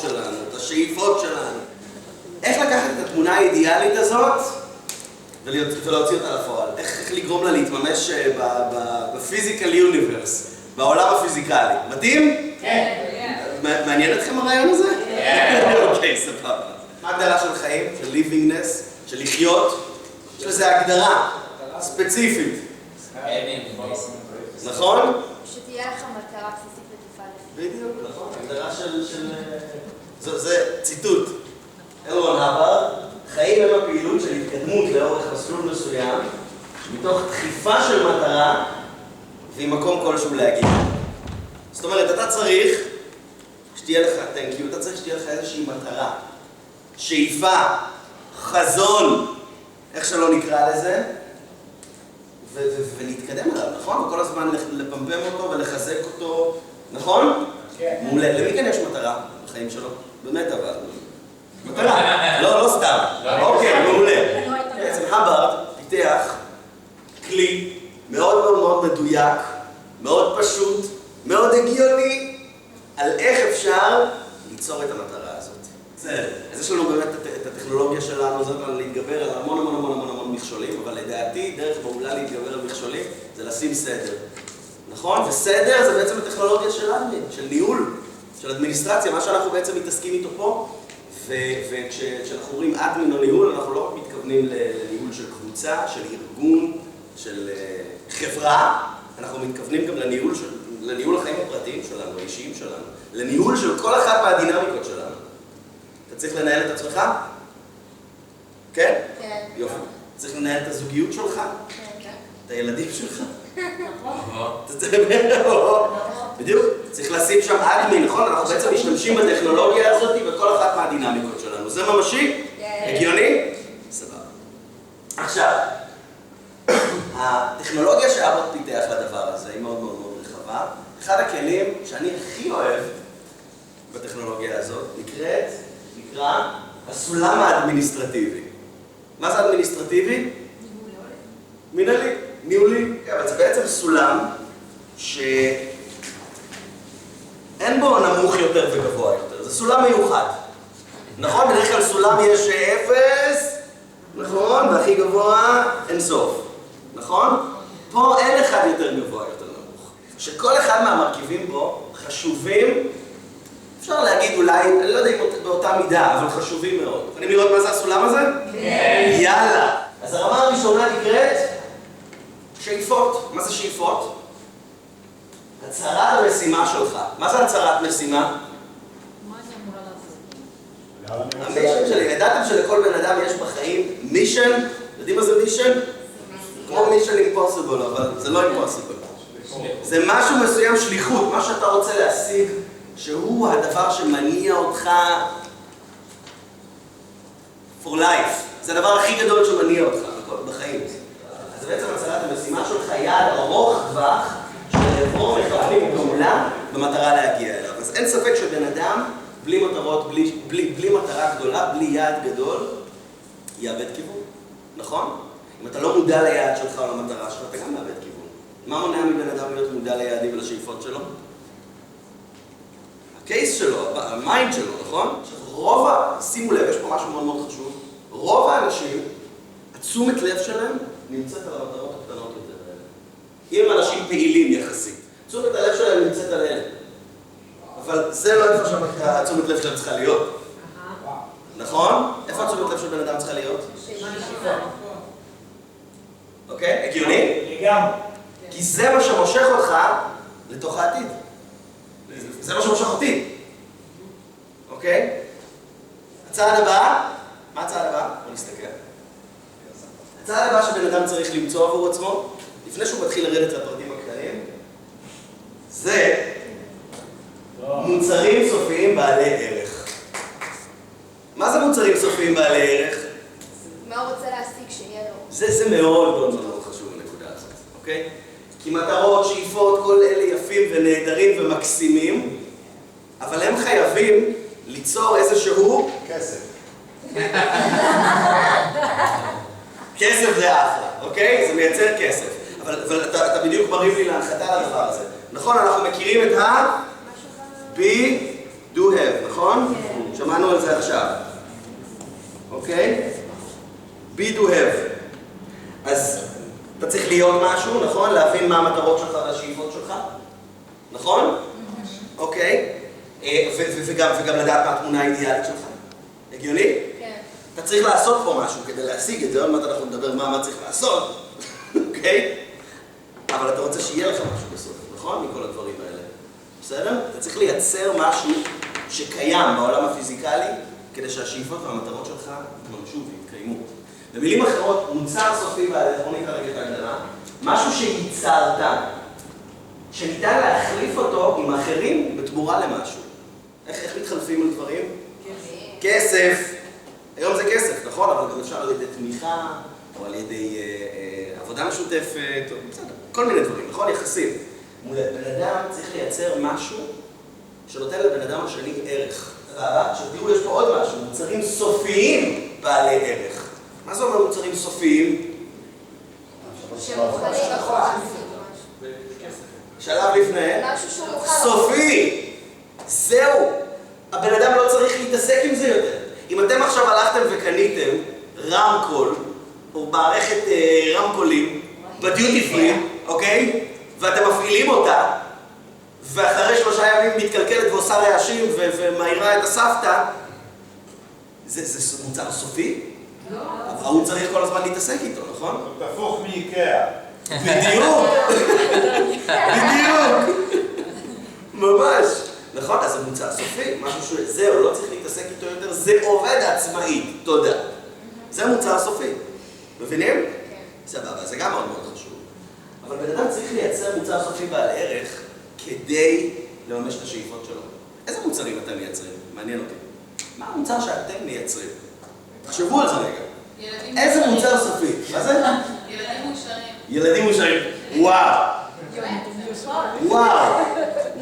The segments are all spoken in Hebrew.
שלנו, את השאיפות שלנו. איך לקחת את התמונה האידיאלית הזאת ולהוציא אותה לפועל? איך לגרום לה להתממש בפיזיקל יוניברס, בעולם הפיזיקלי? מתאים? כן. מעניין אתכם הרעיון הזה? כן. אוקיי, סבבה. מה ההגדרה של חיים, של livingness, של לחיות? יש לזה הגדרה ספציפית. נכון? שתהיה לך מטרה בסיסית ותפעל לפי. בדיוק, נכון. הגדרה של... זה ציטוט. אלרון האברד, חיים הם הפעילות של התקדמות לאורך מסלול מסוים, מתוך דחיפה של מטרה ועם מקום כלשהו להגיע. זאת אומרת, אתה צריך שתהיה לך, thank you, אתה צריך שתהיה לך איזושהי מטרה, שאיפה, חזון, איך שלא נקרא לזה, ולהתקדם עליו, נכון? וכל הזמן לפמפם אותו ולחזק אותו, נכון? כן. מעולה. למי כן יש מטרה בחיים שלו? באמת אבל. מטרה. לא סתם. אוקיי, מעולה. בעצם האברד פיתח כלי מאוד מאוד מאוד מדויק, מאוד פשוט, מאוד הגיוני, על איך אפשר ליצור את המטרה הזאת. אז יש לנו באמת את הטכנולוגיה שלנו, זאת אומרת להתגבר על המון המון המון המון המון מכשולים, אבל לדעתי דרך מעולה להתגבר על מכשולים זה לשים סדר. נכון? וסדר זה בעצם הטכנולוגיה של אדמין, של ניהול, של אדמיניסטרציה, מה שאנחנו בעצם מתעסקים איתו פה. וכשאנחנו אומרים אדמין או ניהול, אנחנו לא רק מתכוונים לניהול של קבוצה, של ארגון, של חברה, אנחנו מתכוונים גם לניהול החיים הפרטיים שלנו, האישיים שלנו, לניהול של כל אחת מהדינמיקות שלנו. אתה צריך לנהל את עצמך? כן? כן. יופי. צריך לנהל את הזוגיות שלך? כן. את הילדים שלך? נכון. בדיוק. צריך לשים שם אדמין, נכון? אנחנו בעצם משתמשים בטכנולוגיה הזאת בכל אחת מהדינמיקות שלנו. זה ממשי? הגיוני? סבבה. עכשיו, הטכנולוגיה שאברד פיתח לדבר הזה היא מאוד מאוד מאוד רחבה. אחד הכלים שאני הכי אוהב בטכנולוגיה הזאת נקרא הסולם האדמיניסטרטיבי. מה זה אדמיניסטרטיבי? מנהלי. ניהולי. אבל זה בעצם סולם שאין בו נמוך יותר וגבוה יותר. זה סולם מיוחד. נכון? בדרך כלל סולם יש 0, נכון? והכי גבוה אין סוף. נכון? פה אין אחד יותר גבוה יותר נמוך. שכל אחד מהמרכיבים בו חשובים, אפשר להגיד אולי, אני לא יודע אם באותה מידה, אבל חשובים מאוד. יכולים לראות מה זה הסולם הזה? כן. יאללה. אז הרמה הראשונה נקראת שאיפות. מה זה שאיפות? הצהרת המשימה שלך. מה זה הצהרת משימה? מה אני אמורה לעשות? המישן שלי. ידעתם שלכל בן אדם יש בחיים מישן? יודעים מה זה מישן? כמו מישן אימפוסיבול, אבל זה לא אימפוסיבול. זה משהו מסוים, שליחות, מה שאתה רוצה להשיג, שהוא הדבר שמניע אותך for life. זה הדבר הכי גדול שמניע אותך בחיים. אז בעצם הצהרת המשימה שלך יעד ארוך טווח שלעברו מכוונים פעולה במטרה להגיע אליו. אז אין ספק שבן אדם בלי מטרות, בלי מטרה גדולה, בלי יעד גדול, יאבד כיוון. נכון? אם אתה לא מודע ליעד שלך או למטרה שלך, אתה גם מאבד כיוון. מה מונע מבן אדם להיות מודע ליעדים ולשאיפות שלו? הקייס שלו, המיינד שלו, נכון? שימו לב, יש פה משהו מאוד מאוד חשוב. רוב האנשים, התשומת לב שלהם נמצאת על המטרות הקטנות יותר האלה. אם הם אנשים פעילים יחסית, תשומת הלב שלהם נמצאת על אלה. אבל זה לא איפה שהתשומת לב שלהם צריכה להיות. נכון? איפה התשומת לב של בן אדם צריכה להיות? אוקיי? הגיוני? לגמרי. כי זה מה שמושך אותך לתוך העתיד. זה מה שמושך אותי. אוקיי? הצעד הבא, מה הצעד הבא? בוא נסתכל. הצעד הבא שבן אדם צריך למצוא עבור עצמו, לפני שהוא מתחיל לרדת לפרטים הקטנים, זה מוצרים סופיים בעלי ערך. מה זה מוצרים סופיים בעלי ערך? מה הוא רוצה להשיג שיהיה לו? זה מאוד מאוד מאוד חשוב בנקודה הזאת, אוקיי? כי מטרות, שאיפות, כל אלה יפים ונהדרים ומקסימים, אבל הם חייבים ליצור איזשהו כסף. כסף זה אחלה, אוקיי? זה מייצר כסף. אבל אתה בדיוק מרים לי להנחתה לדבר הזה. נכון, אנחנו מכירים את ה... be, do, have, נכון? שמענו על זה עכשיו. אוקיי? be do have. אז אתה צריך להיות משהו, נכון? להבין מה המטרות שלך והשאיפות שלך. נכון? אוקיי? וגם לדעת מה התמונה האידיאלית שלך. הגיוני? כן. אתה צריך לעשות פה משהו כדי להשיג את זה, עוד מעט אנחנו נדבר מה צריך לעשות. אוקיי? אבל אתה רוצה שיהיה לך משהו בסוף, נכון? מכל הדברים האלה. בסדר? אתה צריך לייצר משהו שקיים בעולם הפיזיקלי, כדי שהשאיפות והמטרות שלך יתממשו ויתקיימו. במילים אחרות, מוצר סופי בערך, בוא נקרא רגע את ההגדרה, משהו שייצרת, שניתן להחליף אותו עם אחרים בתמורה למשהו. איך מתחלפים על דברים? כסף. היום זה כסף, נכון? אבל גם אפשר על ידי תמיכה, או על ידי עבודה משותפת, או בסדר, כל מיני דברים, נכון? יחסים. בן אדם צריך לייצר משהו שנותן לבן אדם השני ערך. עכשיו תראו, יש פה עוד משהו, מוצרים סופיים בעלי ערך. מה זה אומר מוצרים סופיים? שמוכנים נכון. שלב לפני. משהו שהוא מוכן. סופי! זהו! הבן אדם לא צריך להתעסק עם זה יותר. אם אתם עכשיו הלכתם וקניתם רמקול, או מערכת רמקולים, בדיוטי פרי, אוקיי? ואתם מפעילים אותה, ואחרי 3 ימים מתקלקלת ועושה רעשים ומעירה את הסבתא, זה מוצר סופי? לא. אבל הוא צריך כל הזמן להתעסק איתו, נכון? הוא תפוך מאיקאה. בדיוק! בדיוק! ממש! נכון? אז זה מוצר סופי, משהו שזהו, לא צריך להתעסק איתו יותר, זה עובד עצמאית, תודה. זה מוצר סופי. מבינים? סבבה, זה גם מאוד מאוד חשוב. אבל בן אדם צריך לייצר מוצר סופי בעל ערך כדי לממש את השאיפות שלו. איזה מוצרים אתם מייצרים? מעניין אותי. מה המוצר שאתם מייצרים? תחשבו על זה רגע. איזה מוצר סופי? מה זה? ילדים מאושרים. ילדים מאושרים. וואו! וואו!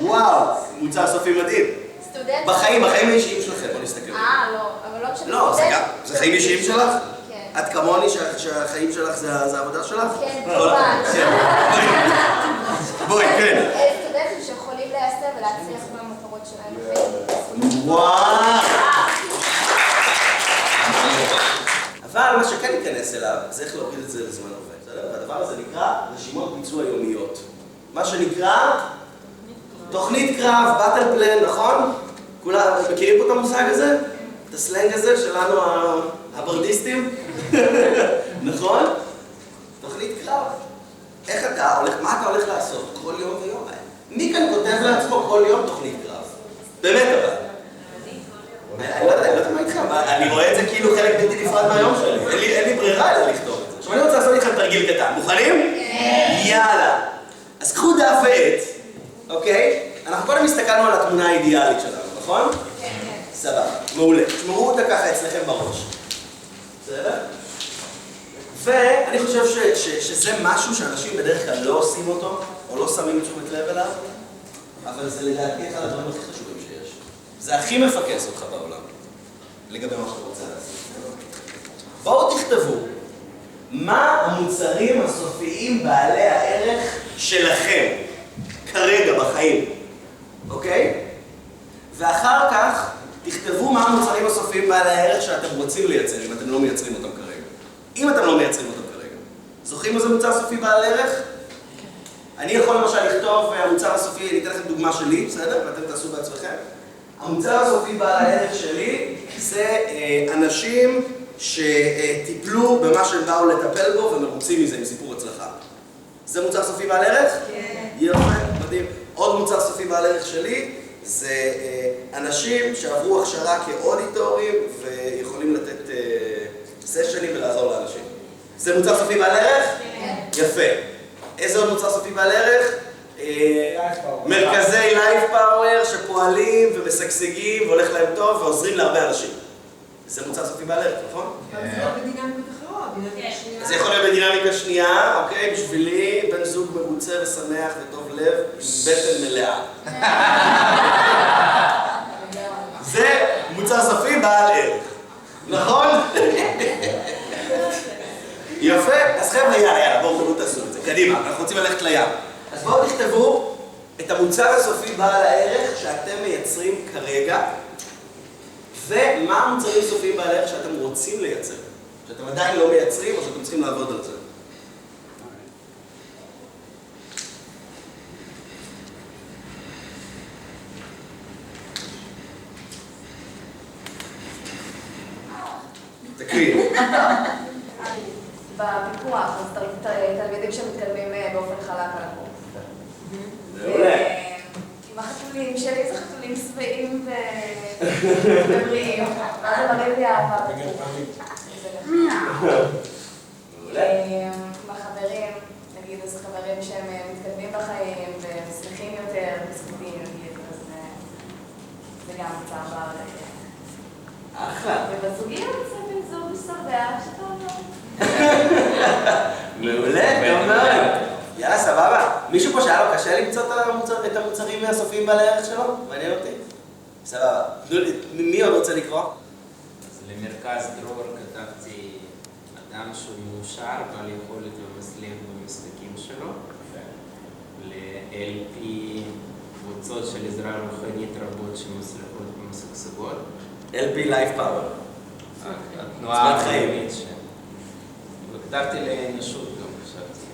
וואו! מוצר סופי מדהים. סטודנט. בחיים האישיים שלכם, בוא נסתכל. לא, אבל לא כשאתה לא, זה חיים אישיים שלך? כן. את כמוני שהחיים שלך זה העבודה שלך? כן, לא, ממש. בואי, כן. סטודנטים שיכולים ליישם ולהצליח במטרות שלהם בחיים. וואו! אבל מה שכן ניכנס אליו, זה איך להוריד את זה לזמן עובד. והדבר הזה נקרא רשימות ביצוע יומיות. מה שנקרא תוכנית קרב, באטל פלן, נכון? כולם מכירים פה את המושג הזה? את הסלנג הזה שלנו הברדיסטים? נכון? תוכנית קרב. איך אתה הולך, מה אתה הולך לעשות כל יום ויום? מי כאן כותב לעצמו כל יום תוכנית קרב? באמת אבל. אני לא יודעת מה איתך, אני רואה את זה כאילו חלק בלתי נפרד מהיום שלי. אין לי ברירה אלא לכתוב את זה. עכשיו אני רוצה לעשות איתכם תרגיל קטן. מוכנים? כן. יאללה. אז קחו דף ועט, אוקיי? אנחנו קודם הסתכלנו על התמונה האידיאלית שלנו, נכון? כן. סבבה, מעולה. תשמרו אותה ככה אצלכם בראש. בסדר? ואני חושב שזה משהו שאנשים בדרך כלל לא עושים אותו, או לא שמים תשומת לב אליו, אבל זה לדעתי אחד הדברים הכי חשובים שיש. זה הכי מפקס אותך בעולם, לגבי מה שאתה רוצה לעשות. בואו תכתבו, מה המוצרים הסופיים בעלי הערך שלכם, כרגע בחיים, אוקיי? ואחר כך תכתבו מה המוצרים הסופיים בעלי הערך שאתם רוצים לייצר, אם אתם לא מייצרים אותם כרגע. אם אתם לא מייצרים אותם כרגע. זוכרים איזה מוצר סופי בעל ערך? אני יכול למשל לכתוב המוצר הסופי, אני אתן לכם דוגמה שלי, בסדר? ואתם תעשו בעצמכם. המוצר הסופי בעל הערך שלי זה אנשים שטיפלו במה שהם באו לטפל בו ומרוצים מזה עם סיפור הצלחה. זה מוצר סופי בעל ערך? כן. יפה, מדהים. עוד מוצר סופי בעל ערך שלי זה אנשים שעברו הכשרה כאודיטורים ויכולים לתת סשנים ולעזור לאנשים. זה מוצר סופי בעל ערך? כן. יפה. איזה עוד מוצר סופי בעל ערך? מרכזי לייב פאוור שפועלים ומשגשגים והולך להם טוב ועוזרים להרבה אנשים. זה מוצר סופי בעל ערך, נכון? אבל זה לא בדינמיקות אחרות, דינמיקה שנייה. זה יכול להיות בדינמיקה שנייה, אוקיי? בשבילי בן זוג מרוצה ושמח וטוב לב עם בטן מלאה. זה מוצר סופי בעל ערך, נכון? יפה, אז חבר'ה, יאללה, בואו תעשו את זה, קדימה, אנחנו רוצים ללכת לים. אז בואו תכתבו את המוצר הסופי בעל הערך שאתם מייצרים כרגע, ומה המוצרים סופיים בעלי ערך שאתם רוצים לייצר? שאתם עדיין לא מייצרים או שאתם צריכים לעבוד על זה? תקריא. בפיקוח, אז תלמידים שמתקדמים באופן חלק על הקורס. מעולה. עם החתולים שלי, איזה חתולים שבעים ובריאים. מה זה מראים לי אהבה? מעולה. עם החברים, נגיד, אז חברים שהם מתקדמים בחיים ושמחים יותר, ושמחים, נגיד, אז זה גם צער בערך. אחלה. ובזוגיות זה בן זוג משמח שטוב מאוד. מעולה, טוב מאוד. יאללה, סבבה. מישהו פה שהיה לו קשה למצוא את המוצרים הסופיים בעלי הערך שלו? מעניין אותי. סבבה. מי עוד רוצה לקרוא? אז למרכז דרור כתבתי אדם שהוא מאושר בעל יכולת ומצליח במשחקים שלו. ל-LP קבוצות של עזרה רוחנית רבות שמצליחות ומשגשגות. LP Life Power. התנועה הרוחנית שם. וכתבתי לאנושות גם, חשבתי.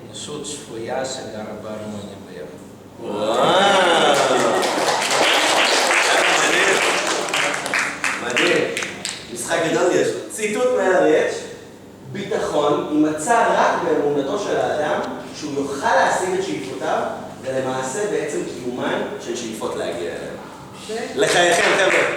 אנושות שפויה שגרה בהרמוניה ביחד. וואו! מדהים. משחק גדול יש לו. ציטוט מהארץ, ביטחון יימצא רק באמונתו של האדם שהוא יוכל להשיג את שאיפותיו ולמעשה בעצם קיומן של שאיפות להגיע אליהם. לחייכם חבר'ה.